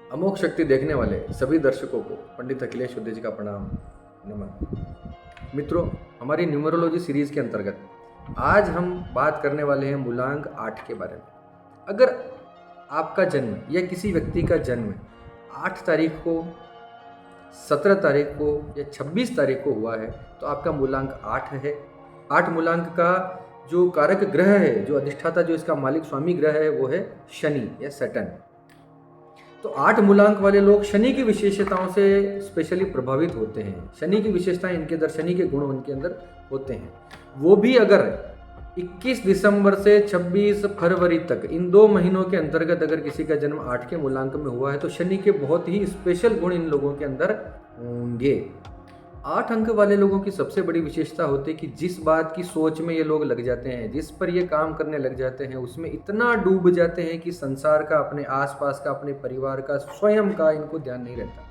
अमोघ शक्ति देखने वाले सभी दर्शकों को पंडित अखिलेश उदय जी का प्रणाम, नमन। मित्रों, हमारी न्यूमरोलॉजी सीरीज के अंतर्गत आज हम बात करने वाले हैं मूलांक 8 के बारे में। अगर आपका जन्म या किसी व्यक्ति का जन्म 8 तारीख को, 17 तारीख को या 26 तारीख को हुआ है तो आपका मूलांक 8 है। 8 मूलांक का जो कारक ग्रह है, जो अधिष्ठाता, जो इसका मालिक स्वामी ग्रह है, वो है शनि या सैटर्न। तो 8 मूलांक वाले लोग शनि की विशेषताओं से स्पेशली प्रभावित होते हैं। शनि की विशेषताएं इनके अंदर, शनि के गुण उनके अंदर होते हैं। वो भी अगर 21 दिसंबर से 26 फरवरी तक, इन 2 महीनों के अंतर्गत अगर किसी का जन्म 8 के मूलांक में हुआ है तो शनि के बहुत ही स्पेशल गुण इन लोगों के अंदर होंगे। 8 अंक वाले लोगों की सबसे बड़ी विशेषता होती है कि जिस बात की सोच में ये लोग लग जाते हैं, जिस पर ये काम करने लग जाते हैं, उसमें इतना डूब जाते हैं कि संसार का, अपने आसपास का, अपने परिवार का, स्वयं का इनको ध्यान नहीं रहता।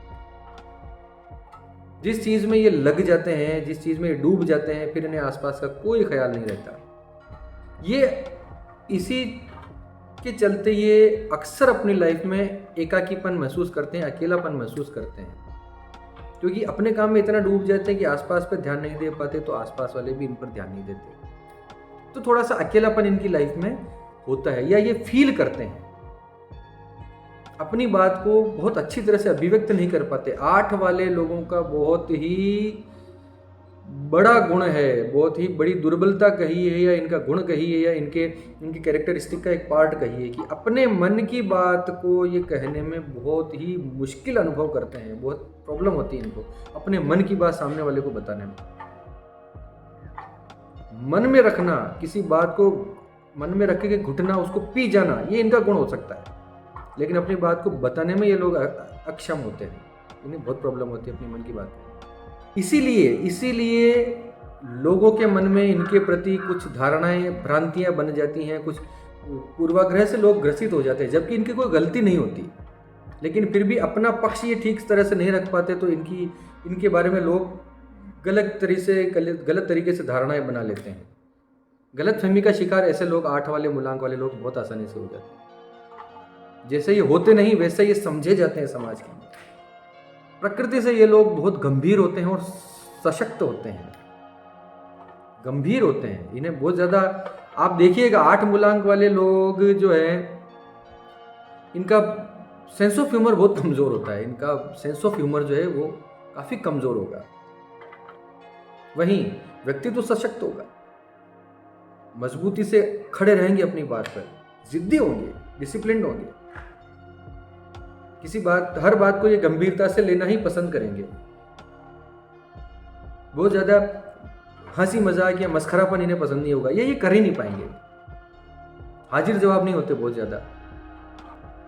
जिस चीज में ये लग जाते हैं, जिस चीज में ये डूब जाते हैं, फिर इन्हें आसपास का कोई ख्याल नहीं रहता। ये इसी के चलते ये अक्सर अपनी लाइफ में एकाकीपन महसूस करते हैं, अकेलापन महसूस करते हैं, क्योंकि अपने काम में इतना डूब जाते हैं कि आसपास पे ध्यान नहीं दे पाते, तो आसपास वाले भी इन पर ध्यान नहीं देते। तो थोड़ा सा अकेलापन इनकी लाइफ में होता है, या ये फील करते हैं, अपनी बात को बहुत अच्छी तरह से अभिव्यक्त नहीं कर पाते। 8 वाले लोगों का बहुत ही बड़ा गुण है, बहुत ही बड़ी दुर्बलता कही है, या इनका गुण कही है, या इनकी कैरेक्टरिस्टिक का एक पार्ट कही है कि अपने मन की बात को ये कहने में बहुत ही मुश्किल अनुभव करते हैं। बहुत प्रॉब्लम होती है इनको अपने मन की बात सामने वाले को बताने में। मन में रखना, किसी बात को मन में रख के घुटना, उसको पी जाना, ये इनका गुण हो सकता है, लेकिन अपनी बात को बताने में ये लोग अक्षम होते हैं। इन्हें बहुत प्रॉब्लम होती है अपनी मन की बात में। इसीलिए लोगों के मन में इनके प्रति कुछ धारणाएं, भ्रांतियां बन जाती हैं, कुछ पूर्वाग्रह से लोग ग्रसित हो जाते हैं, जबकि इनकी कोई गलती नहीं होती, लेकिन फिर भी अपना पक्ष ये ठीक तरह से नहीं रख पाते, तो इनके बारे में लोग गलत तरीके से धारणाएं बना लेते हैं। गलत फहमी का शिकार ऐसे लोग, 8 वाले मूलांक वाले लोग, बहुत आसानी से हो जाते हैं। जैसे ये होते नहीं, वैसे ये समझे जाते हैं समाज के अंदर। प्रकृति से ये लोग बहुत गंभीर होते हैं और सशक्त होते हैं, गंभीर होते हैं। इन्हें बहुत ज्यादा, आप देखिएगा 8 मूलांक वाले लोग जो है, इनका सेंस ऑफ ह्यूमर बहुत कमजोर होता है। इनका सेंस ऑफ ह्यूमर जो है वो काफी कमजोर होगा। वहीं व्यक्तित्व सशक्त होगा, मजबूती से खड़े रहेंगे अपनी बात पर, जिद्दी होंगे, डिसिप्लिन्ड होंगे, हर बात को ये गंभीरता से लेना ही पसंद करेंगे। बहुत ज्यादा हंसी मजाक या मस्खरापन इन्हें पसंद नहीं होगा, ये कर ही नहीं पाएंगे। हाजिर जवाब नहीं होते बहुत ज्यादा।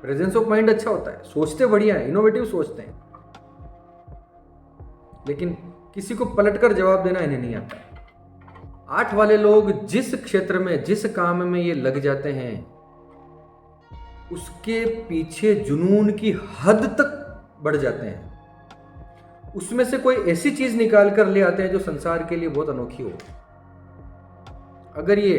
प्रेजेंस ऑफ माइंड अच्छा होता है, सोचते बढ़िया है, इनोवेटिव सोचते हैं, लेकिन किसी को पलटकर जवाब देना इन्हें नहीं आता। 8 वाले लोग जिस क्षेत्र में, जिस काम में ये लग जाते हैं, उसके पीछे जुनून की हद तक बढ़ जाते हैं। उसमें से कोई ऐसी चीज निकाल कर ले आते हैं जो संसार के लिए बहुत अनोखी हो। अगर ये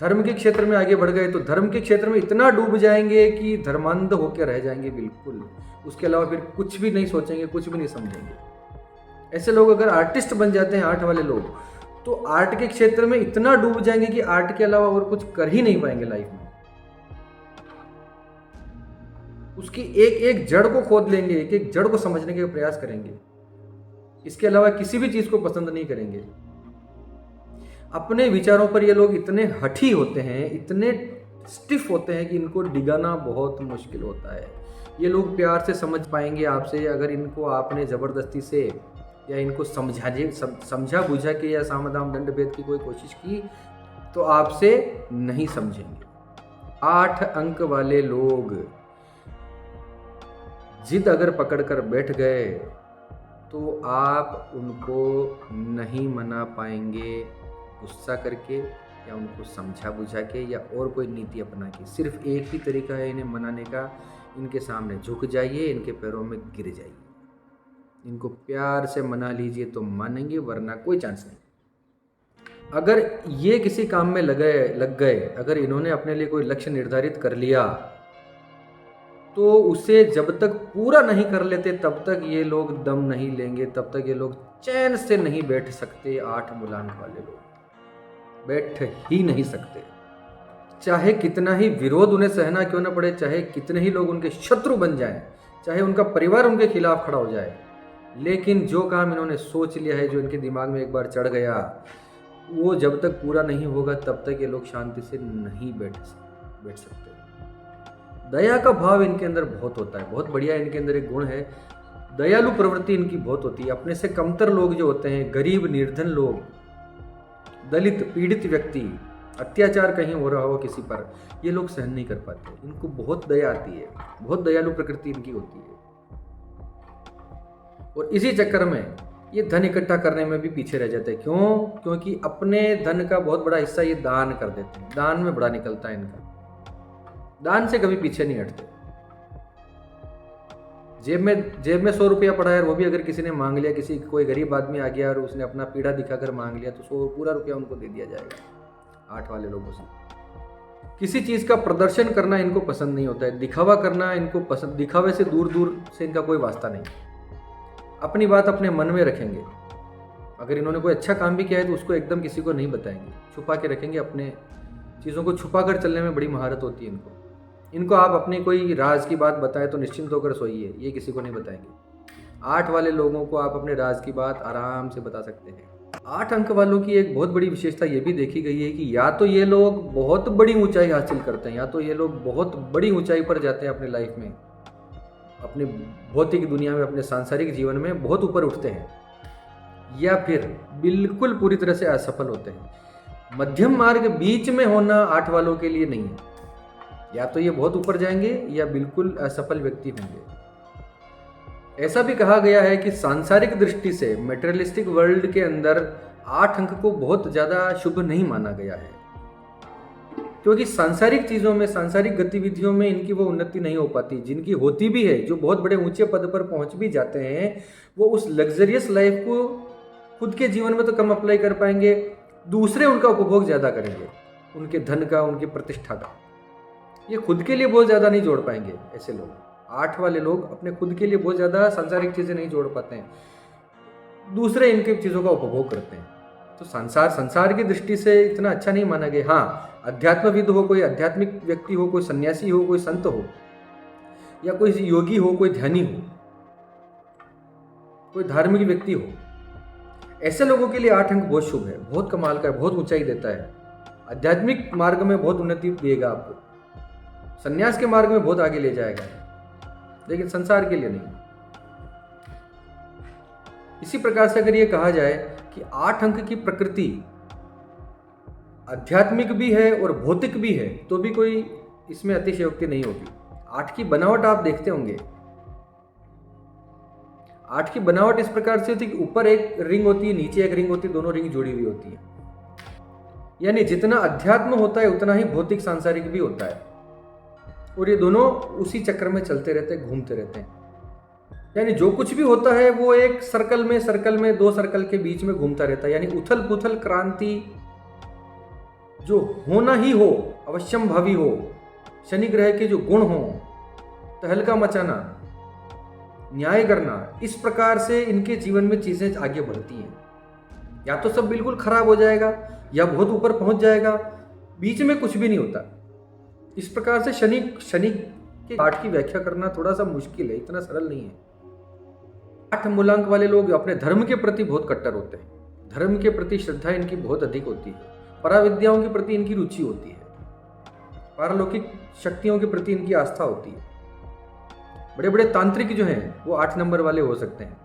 धर्म के क्षेत्र में आगे बढ़ गए तो धर्म के क्षेत्र में इतना डूब जाएंगे कि धर्मांध होकर रह जाएंगे बिल्कुल। उसके अलावा फिर कुछ भी नहीं सोचेंगे, कुछ भी नहीं समझेंगे। ऐसे लोग अगर आर्टिस्ट बन जाते हैं, 8 वाले लोग, तो आर्ट के क्षेत्र में इतना डूब जाएंगे कि आर्ट के अलावा और कुछ कर ही नहीं पाएंगे लाइफ में। उसकी एक एक जड़ को खोद लेंगे, एक एक जड़ को समझने के प्रयास करेंगे, इसके अलावा किसी भी चीज को पसंद नहीं करेंगे। अपने विचारों पर ये लोग इतने हठी होते हैं, इतने स्टिफ होते हैं कि इनको डिगाना बहुत मुश्किल होता है। ये लोग प्यार से समझ पाएंगे आपसे अगर इनको आपने जबरदस्ती से या इनको समझा बुझा के या सामदाम दंड भेद की कोई कोशिश की तो आपसे नहीं समझेंगे। 8 अंक वाले लोग जिद अगर पकड़कर बैठ गए तो आप उनको नहीं मना पाएंगे गुस्सा करके या उनको समझा बुझा के या और कोई नीति अपना के। सिर्फ एक ही तरीका है इन्हें मनाने का, इनके सामने झुक जाइए, इनके पैरों में गिर जाइए, इनको प्यार से मना लीजिए तो मानेंगे, वरना कोई चांस नहीं। अगर ये किसी काम में लग गए, अगर इन्होंने अपने लिए कोई लक्ष्य निर्धारित कर लिया, तो उसे जब तक पूरा नहीं कर लेते तब तक ये लोग दम नहीं लेंगे, तब तक ये लोग चैन से नहीं बैठ सकते। 8 मूलांक वाले लोग बैठ ही नहीं सकते, चाहे कितना ही विरोध उन्हें सहना क्यों ना पड़े, चाहे कितने ही लोग उनके शत्रु बन जाएं, चाहे उनका परिवार उनके खिलाफ खड़ा हो जाए, लेकिन जो काम इन्होंने सोच लिया है, जो इनके दिमाग में एक बार चढ़ गया, वो जब तक पूरा नहीं होगा तब तक ये लोग शांति से नहीं बैठ सकते। दया का भाव इनके अंदर बहुत होता है, बहुत बढ़िया इनके अंदर एक गुण है। दयालु प्रवृत्ति इनकी बहुत होती है। अपने से कमतर लोग जो होते हैं, गरीब निर्धन लोग, दलित पीड़ित व्यक्ति, अत्याचार कहीं हो रहा हो किसी पर, ये लोग सहन नहीं कर पाते। इनको बहुत दया आती है, बहुत दयालु प्रकृति इनकी होती है। और इसी चक्कर में ये धन इकट्ठा करने में भी पीछे रह जाते हैं। क्यों? क्योंकि अपने धन का बहुत बड़ा हिस्सा ये दान कर देते हैं। दान में बड़ा निकलता है इनका, दान से कभी पीछे नहीं हटते। जेब में 100 रुपया पड़ा है, वो भी अगर किसी ने मांग लिया, कोई गरीब आदमी आ गया और उसने अपना पीड़ा दिखाकर मांग लिया, तो 100 पूरा रुपया उनको दे दिया जाएगा। 8 वाले लोगों से किसी चीज़ का प्रदर्शन करना इनको पसंद नहीं होता है, दिखावा करना इनको पसंद, दिखावे से दूर से इनका कोई वास्ता नहीं। अपनी बात अपने मन में रखेंगे। अगर इन्होंने कोई अच्छा काम भी किया है तो उसको एकदम किसी को नहीं बताएंगे, छुपा के रखेंगे। अपने चीज़ों को छुपा कर चलने में बड़ी महारत होती है इनको आप अपनी कोई राज की बात बताएं तो निश्चिंत होकर सोइए, ये किसी को नहीं बताएंगे। 8 वाले लोगों को आप अपने राज की बात आराम से बता सकते हैं। 8 अंक वालों की एक बहुत बड़ी विशेषता ये भी देखी गई है कि या तो ये लोग बहुत बड़ी ऊंचाई हासिल करते हैं, या तो ये लोग बहुत बड़ी ऊंचाई पर जाते हैं अपनी लाइफ में, अपनी भौतिक दुनिया में, अपने सांसारिक जीवन में बहुत ऊपर उठते हैं, या फिर बिल्कुल पूरी तरह से असफल होते हैं। मध्यम मार्ग बीच में होना 8 वालों के लिए नहीं है। या तो ये बहुत ऊपर जाएंगे या बिल्कुल असफल व्यक्ति होंगे। ऐसा भी कहा गया है कि सांसारिक दृष्टि से, मेटेरियलिस्टिक वर्ल्ड के अंदर 8 अंक को बहुत ज़्यादा शुभ नहीं माना गया है, क्योंकि सांसारिक चीज़ों में, सांसारिक गतिविधियों में इनकी वो उन्नति नहीं हो पाती। जिनकी होती भी है, जो बहुत बड़े ऊंचे पद पर पहुंच भी जाते हैं, वो उस लग्जरियस लाइफ को खुद के जीवन में तो कम अप्लाई कर पाएंगे, दूसरे उनका उपभोग ज़्यादा करेंगे, उनके धन का, उनकी प्रतिष्ठा का। ये खुद के लिए बहुत ज़्यादा नहीं जोड़ पाएंगे। ऐसे लोग, 8 वाले लोग अपने खुद के लिए बहुत ज़्यादा सांसारिक चीज़ें नहीं जोड़ पाते हैं, दूसरे इनके चीज़ों का उपभोग करते हैं। तो संसार की दृष्टि से इतना अच्छा नहीं माना गया। हाँ, अध्यात्मविद हो, कोई आध्यात्मिक व्यक्ति हो, कोई सन्यासी हो, कोई संत हो, या कोई योगी हो, कोई ध्यानी हो, कोई धार्मिक व्यक्ति हो, ऐसे लोगों के लिए 8 अंक बहुत शुभ है, बहुत कमाल का है, बहुत ऊंचाई देता है। आध्यात्मिक मार्ग में बहुत उन्नति देगा आपको, संन्यास के मार्ग में बहुत आगे ले जाएगा, लेकिन संसार के लिए नहीं। इसी प्रकार से अगर ये कहा जाए कि 8 अंक की प्रकृति आध्यात्मिक भी है और भौतिक भी है, तो भी कोई इसमें अतिशयोक्ति नहीं होगी। 8 की बनावट आप देखते होंगे, 8 की बनावट इस प्रकार से होती है कि ऊपर एक रिंग होती है, नीचे एक रिंग होती है, दोनों रिंग जुड़ी हुई होती है। यानी जितना अध्यात्म होता है उतना ही भौतिक सांसारिक भी होता है, और ये दोनों उसी चक्र में चलते रहते हैं, घूमते रहते हैं। यानी जो कुछ भी होता है वो एक सर्कल में 2 सर्कल के बीच में घूमता रहता है। यानी उथल पुथल क्रांति जो होना ही हो, अवश्यम भावी हो, शनि ग्रह के जो गुण हो, तहलका मचाना, न्याय करना, इस प्रकार से इनके जीवन में चीजें आगे बढ़ती हैं। या तो सब बिल्कुल खराब हो जाएगा या बहुत ऊपर पहुंच जाएगा, बीच में कुछ भी नहीं होता। इस प्रकार से शनि के 8 की व्याख्या करना थोड़ा सा मुश्किल है, इतना सरल नहीं है। 8 मूलांक वाले लोग अपने धर्म के प्रति बहुत कट्टर होते हैं, धर्म के प्रति श्रद्धा इनकी बहुत अधिक होती है, पराविद्याओं के प्रति इनकी रुचि होती है, पारलौकिक शक्तियों के प्रति इनकी आस्था होती है। बड़े बड़े तांत्रिक जो हैं वो 8 नंबर वाले हो सकते हैं।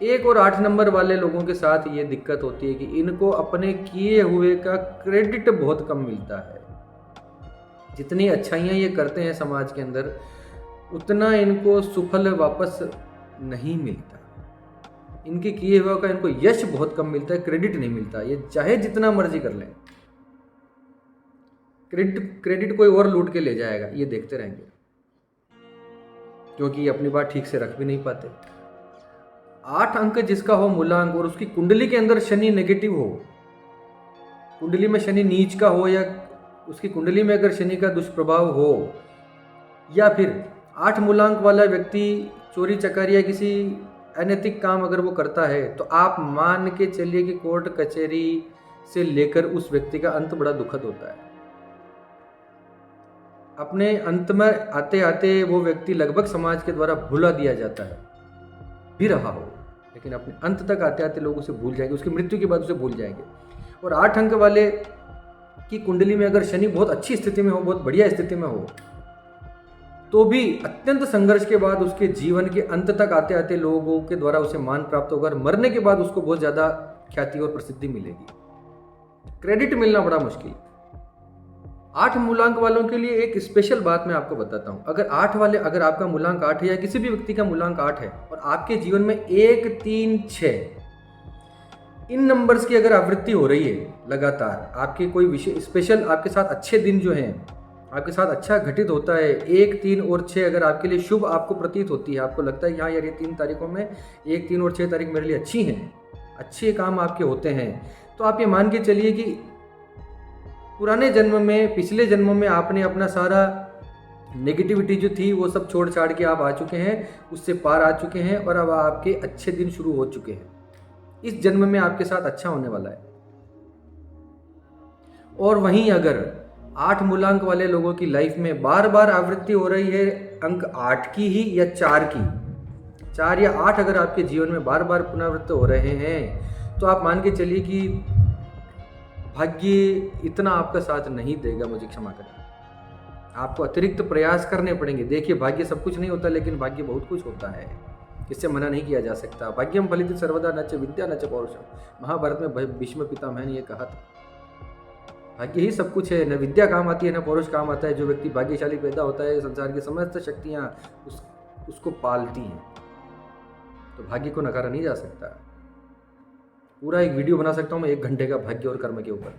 1 और 8 नंबर वाले लोगों के साथ ये दिक्कत होती है कि इनको अपने किए हुए का क्रेडिट बहुत कम मिलता है। जितनी अच्छाइयाँ ये करते हैं समाज के अंदर, उतना इनको सुफल वापस नहीं मिलता। इनके किए हुए का इनको यश बहुत कम मिलता है, क्रेडिट नहीं मिलता। ये चाहे जितना मर्जी कर लें, क्रेडिट कोई और लूट के ले जाएगा, ये देखते रहेंगे, क्योंकि अपनी बात ठीक से रख भी नहीं पाते। 8 अंक जिसका हो मूलांक और उसकी कुंडली के अंदर शनि नेगेटिव हो, कुंडली में शनि नीच का हो या उसकी कुंडली में अगर शनि का दुष्प्रभाव हो, या फिर 8 मूलांक वाला व्यक्ति चोरी चकारी या किसी अनैतिक काम अगर वो करता है, तो आप मान के चलिए कि कोर्ट कचहरी से लेकर उस व्यक्ति का अंत बड़ा दुखद होता है। अपने अंत में आते आते वो व्यक्ति लगभग समाज के द्वारा भुला दिया जाता है, भी रहा हो, लेकिन अपने अंत तक आते आते लोग उसे भूल जाएंगे, उसकी मृत्यु के बाद उसे भूल जाएंगे। और 8 अंक वाले की कुंडली में अगर शनि बहुत अच्छी स्थिति में हो, बहुत बढ़िया स्थिति में हो, तो भी अत्यंत संघर्ष के बाद उसके जीवन के अंत तक आते आते लोगों के द्वारा उसे मान प्राप्त होगा, और मरने के बाद उसको बहुत ज़्यादा ख्याति और प्रसिद्धि मिलेगी, क्रेडिट मिलना बड़ा मुश्किल। 8 मूलांक वालों के लिए एक स्पेशल बात मैं आपको बताता हूं। अगर आपका मूलांक 8 है या किसी भी व्यक्ति का मूलांक 8 है और आपके जीवन में 1, 3, 6 इन नंबर्स की अगर आवृत्ति हो रही है लगातार, आपके कोई विषय स्पेशल आपके साथ अच्छे दिन जो हैं आपके साथ अच्छा घटित होता है, 1, 3 और 6 अगर आपके लिए शुभ आपको प्रतीत होती है, आपको लगता है हाँ यार ये 3 तारीखों में 1, 3 और 6 तारीख मेरे लिए अच्छी हैं, अच्छे काम आपके होते हैं, तो आप ये मान के चलिए कि पुराने जन्म में, पिछले जन्मों में आपने अपना सारा नेगेटिविटी जो थी वो सब छोड़ छाड़ के आप आ चुके हैं, उससे पार आ चुके हैं, और अब आपके अच्छे दिन शुरू हो चुके हैं। इस जन्म में आपके साथ अच्छा होने वाला है। और वहीं अगर 8 मूलांक वाले लोगों की लाइफ में बार बार आवृत्ति हो रही है अंक 8 की ही या 4 की, 4 या 8 अगर आपके जीवन में बार बार पुनरावृत्त हो रहे हैं, तो आप मान के चलिए कि भाग्य इतना आपका साथ नहीं देगा, मुझे क्षमा करें, आपको अतिरिक्त प्रयास करने पड़ेंगे। देखिए भाग्य सब कुछ नहीं होता, लेकिन भाग्य बहुत कुछ होता है, इससे मना नहीं किया जा सकता। भाग्यम फलित सर्वदा न च विद्या न च पौरुषम, महाभारत में भीष्म पितामह ने ये कहा था। भाग्य ही सब कुछ है, न विद्या काम आती है न पौरुष काम आता है। जो व्यक्ति भाग्यशाली पैदा होता है, संसार की समस्त शक्तियाँ उसको पालती हैं, तो भाग्य को नकारा नहीं जा सकता। पूरा एक वीडियो बना सकता हूँ मैं 1 घंटे का भाग्य और कर्म के ऊपर,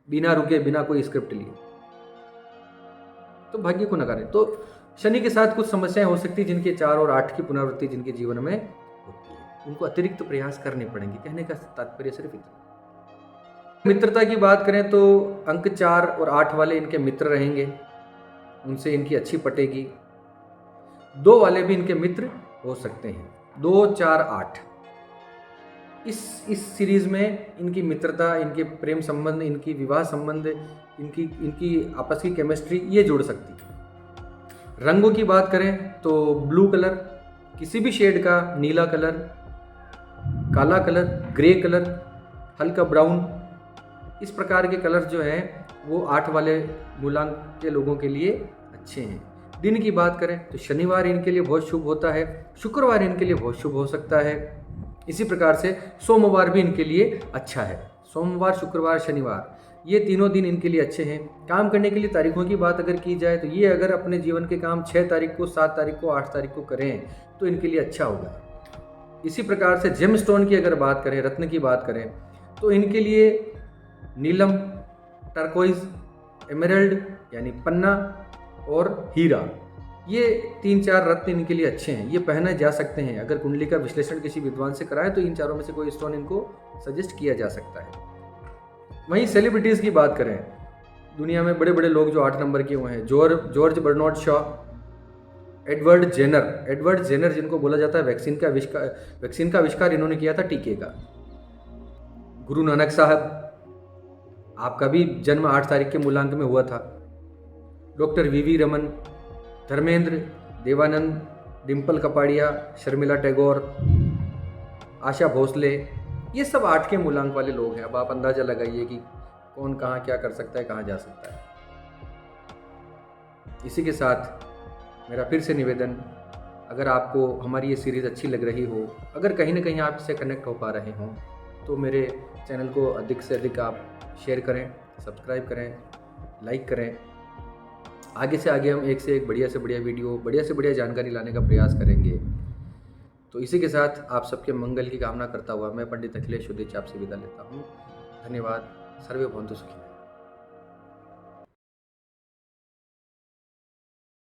बिना रुके, बिना कोई स्क्रिप्ट लिए। तो भाग्य को नकारें। तो शनि के साथ कुछ समस्याएं हो सकती जिनके 4 और 8 की पुनरावृत्ति जिनके जीवन में होती है, उनको अतिरिक्त प्रयास करने पड़ेंगे। कहने का तात्पर्य सिर्फ इतना। मित्रता की बात करें तो अंक 4 और 8 वाले इनके मित्र रहेंगे, उनसे इनकी अच्छी पटेगी। 2 वाले भी इनके मित्र हो सकते हैं, 2, 4, 8। इस सीरीज में इनकी मित्रता, इनके प्रेम संबंध, इनकी विवाह संबंध, इनकी आपस की केमिस्ट्री ये जुड़ सकती है। रंगों की बात करें तो ब्लू कलर, किसी भी शेड का, नीला कलर, काला कलर, ग्रे कलर, हल्का ब्राउन, इस प्रकार के कलर जो हैं वो 8 वाले मूलांक के लोगों के लिए अच्छे हैं। दिन की बात करें तो शनिवार इनके लिए बहुत शुभ होता है, शुक्रवार इनके लिए बहुत शुभ हो सकता है। इसी प्रकार से सोमवार भी इनके लिए अच्छा है। सोमवार, शुक्रवार, शनिवार ये तीनों दिन इनके लिए अच्छे हैं। काम करने के लिए तारीखों की बात अगर की जाए तो ये अगर अपने जीवन के काम 6 तारीख को, 7 तारीख को, 8 तारीख को करें तो इनके लिए अच्छा होगा। इसी प्रकार से जेम स्टोन की अगर बात करें, रत्न की बात करें, तो इनके लिए नीलम, टर्कोइज, एमराल्ड यानी पन्ना और हीरा, ये 3-4 रत्न इनके लिए अच्छे हैं, ये पहने जा सकते हैं। अगर कुंडली का विश्लेषण किसी विद्वान से कराएं तो इन चारों में से कोई स्टोन इनको सजेस्ट किया जा सकता है। वहीं सेलिब्रिटीज़ की बात करें, दुनिया में बड़े बड़े लोग जो 8 नंबर के हुए हैं, George Bernard Shaw, Edward Jenner जिनको बोला जाता है वैक्सीन का आविष्कार इन्होंने किया था, टीके का। गुरु नानक साहब, आपका भी जन्म 8 तारीख के मूलांक में हुआ था। डॉक्टर वी रमन, धर्मेंद्र, देवानंद, डिम्पल कपाड़िया, शर्मिला टैगोर, आशा भोसले, ये सब 8 के मूलांक वाले लोग हैं। अब आप अंदाज़ा लगाइए कि कौन कहाँ क्या कर सकता है, कहाँ जा सकता है। इसी के साथ मेरा फिर से निवेदन, अगर आपको हमारी ये सीरीज़ अच्छी लग रही हो, अगर कहीं ना कहीं आप इससे कनेक्ट हो पा रहे हों, तो मेरे चैनल को अधिक से अधिक आप शेयर करें, सब्सक्राइब करें, लाइक करें। आगे से आगे हम एक से एक बढ़िया से बढ़िया वीडियो, बढ़िया से बढ़िया जानकारी लाने का प्रयास करेंगे। तो इसी के साथ आप सबके मंगल की कामना करता हुआ मैं पंडित अखिलेश सुदेश आपसे विदा लेता हूँ। धन्यवाद। सर्वे भवन्तु सुखिनः।